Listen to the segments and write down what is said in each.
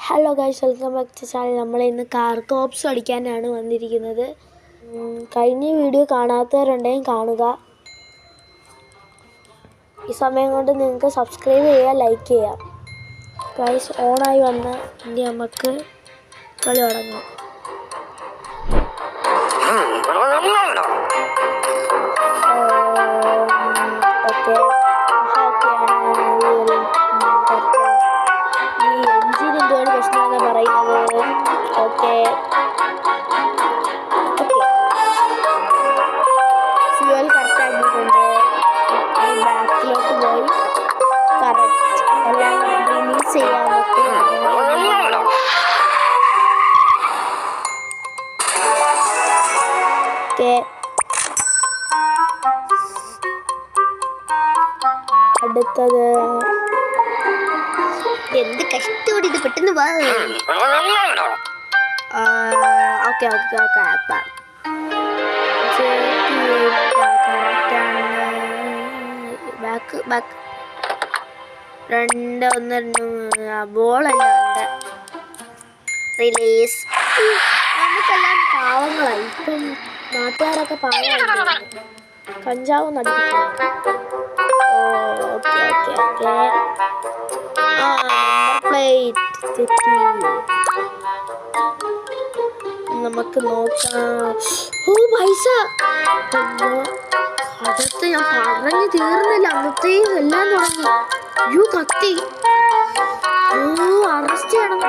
Hello guys, welcome back to channel. നമ്മൾ ഇന്ന് car corps അടിക്കാനാണ് വന്നിരിക്കുന്നത്. കഴിഞ്ഞ വീഡിയോ കാണാത്തവരുണ്ടെങ്കിൽ കാണുക. ഈ സമയം കൊണ്ട് നിങ്ങൾക്ക് സബ്സ്ക്രൈബ് ചെയ്യുക, ലൈക്ക് ചെയ്യാം. ഗൈസ് ഓണായി വന്ന ഇനി നമുക്ക് കളി തുടങ്ങാം. ഓക്കെ എന്തിനെന്തുവാണ് പ്രശ്നം എന്ന് പറയുന്നത്. ഓക്കെ ഫ്യൂവൽ കറക്റ്റ് ആക്കിയിട്ടുണ്ട്. ഈ ബാക്കിലോട്ട് പോയി കറക്റ്റ് എല്ലാം റിലീസ് ചെയ്യാൻ പറ്റും. ഓക്കെ അടുത്തത് എന്ത് കഷ്ടോടെ ഇത് പെട്ടെന്ന് വാ. ഓക്കെ ഓക്കെ ഓക്കെ അപ്പം ബാക്ക് ബാക്ക് രണ്ട് ഒന്ന് ബോളെല്ലാം ഉണ്ട്. റിലീസ്. നമുക്കെല്ലാം പാവങ്ങളായി. ഇപ്പം നാട്ടുകാരൊക്കെ പാവമാണ്. കഞ്ചാവ് നടിപ്പിക്കുന്നു. ഓക്കെ ഓക്കെ ഓക്കെ പ്ലേറ്റ് തെറ്റി. നമുക്ക് നോക്കാം. ഓ പൈസ അടുത്ത് ഞാൻ പറഞ്ഞു തീർന്നില്ല. അന്നത്തെയും എല്ലാം തുടങ്ങി. യു കത്തി. ഓ അറസ്റ്റ് ചെയ്യണം.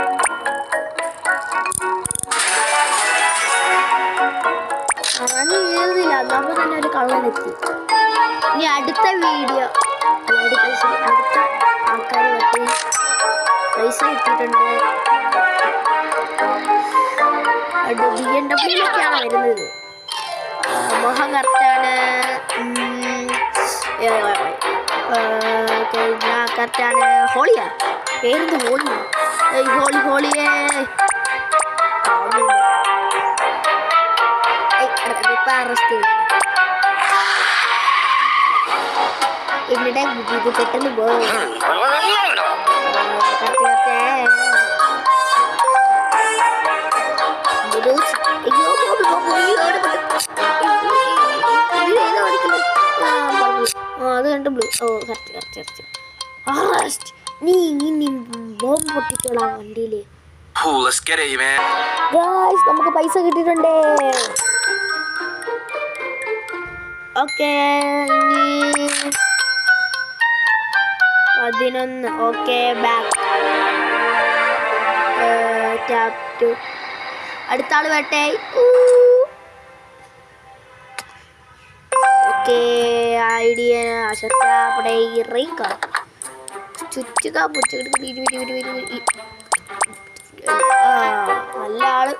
പറഞ്ഞു തീർന്നില്ല. അന്നപ്പോൾ തന്നെ ഒരു കള്ളനെത്തി. ഇനി അടുത്ത വീഡിയോ അടുത്ത ആൾക്കാർ പറ്റി പൈസ കിട്ടിയിട്ടുണ്ട്. BMW-ലൊക്കെയാണ് വരുന്നത്. മോഹം കറക്റ്റാണ്. കറക്റ്റാണ്. ഹോളിയാ പേരെന്ത്? ഹോളി ഹോളി ഹോളിയേ ഇപ്പം അറസ്റ്റ് ചെയ്തു. എന്നിട്ട് ഇത് പെട്ടെന്ന് പോകും. അത് കണ്ട് blue. Oh correct correct correct arrest. നീ ബോംബ് പൊട്ടിച്ചോളാം വണ്ടിയില്. ഗായ്സ് നമുക്ക് പൈസ കിട്ടിയിട്ടുണ്ടേ. Okay 11. Okay back tap to അടുത്ത ആള് വേട്ടെ. ഓക്കെ ഐഡിയ അശപ്പടെ ഇറങ്ങ ചുറ്റുക നല്ല ആള്.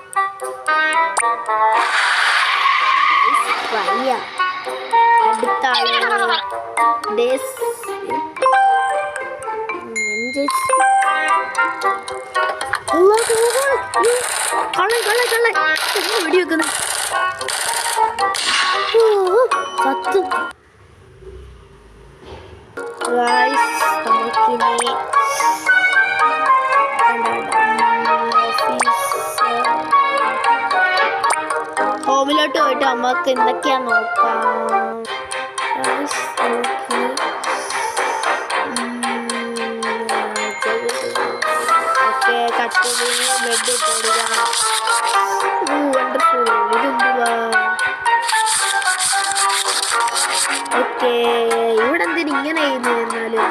അടുത്ത ആള് വെടിവെക്കുന്നു. ചത്തു. നമുക്കിനി ഹോമിലോട്ട് പോയിട്ട് നമുക്ക് എന്തൊക്കെയാ നോക്കാം. ഓക്കെ കട്ടിലിന് ബെഡ് പോടുക. വണ്ടർഫുൾ. ഇതെന്തുവാ? ഓക്കെ ഇവിടെ എന്തിനും ഇങ്ങനെ ചെയ്യുന്നു. എന്നാലും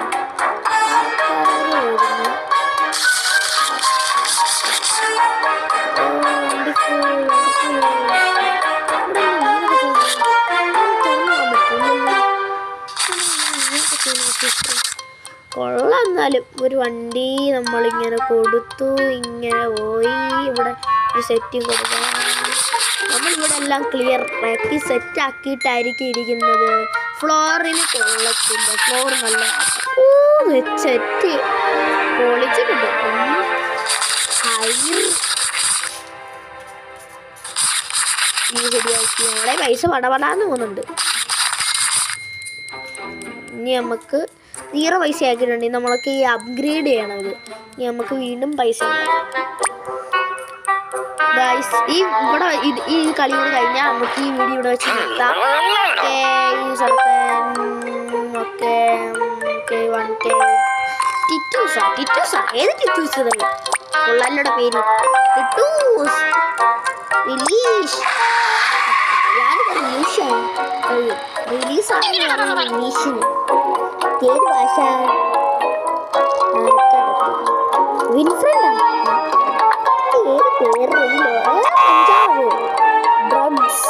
കൊള്ളാം. എന്നാലും ഒരു വണ്ടി നമ്മളിങ്ങനെ കൊടുത്തു. ഇങ്ങനെ പോയി ഇവിടെ ഒരു സെറ്റിങ് കൊടുക്കണം. നമ്മളിവിടെ എല്ലാം ക്ലിയർ ആക്കി സെറ്റ് ആക്കിയിട്ടായിരിക്കും ഇരിക്കുന്നത്. ഫ്ലോറിന് കൊള്ളത്തില്ല. ഫ്ലോർ നല്ല സെറ്റ് പൊളിച്ചിട്ടുണ്ട്. ഈ ശരിയാക്കി ഞങ്ങളെ പൈസ പടപടാന്ന് പോകുന്നുണ്ട്. ഇനി നമുക്ക് 0 പൈസ ആക്കിയിട്ടുണ്ട്. നമ്മൾക്ക് ഈ അപ്ഗ്രേഡ് ചെയ്യണം ഇത്. ഇനി നമുക്ക് വീണ്ടും പൈസ ഗൈസ്. ഇവിടെ ഈ കളി കൂടെ കഴിഞ്ഞാൽ നമുക്ക് ഈ വീഡിയോ ഇവിടെ വെച്ച് നിർത്താം. Okay 1K. ടിറ്റൂസ ഏത് ടിറ്റൂസ് കൊള്ളാലോടെ പേര് ടിറ്റൂസ് റിലീസ്. റിലീസാണെന്ന് പറയുന്നത് ഇംഗ്ലീഷിന് ഏത് ഭാഷ വിൻഫ്രണ്ട് ഏത് പേരില്ലോ പഞ്ചാബ് ഡ്രഗ്സ്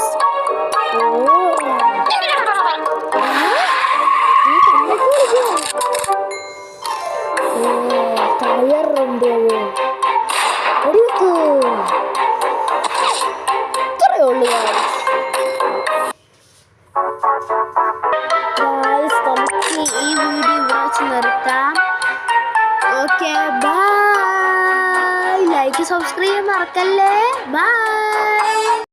ടയറുണ്ട് ഇത്രയേ ഉള്ളൂ. നമുക്ക് ഈ വീഡിയോ ഇവിടെ വെച്ച് നിർത്താം. Okay bye. ലൈക്ക് സബ്സ്ക്രൈബ് മറക്കല്ലേ. ബൈ.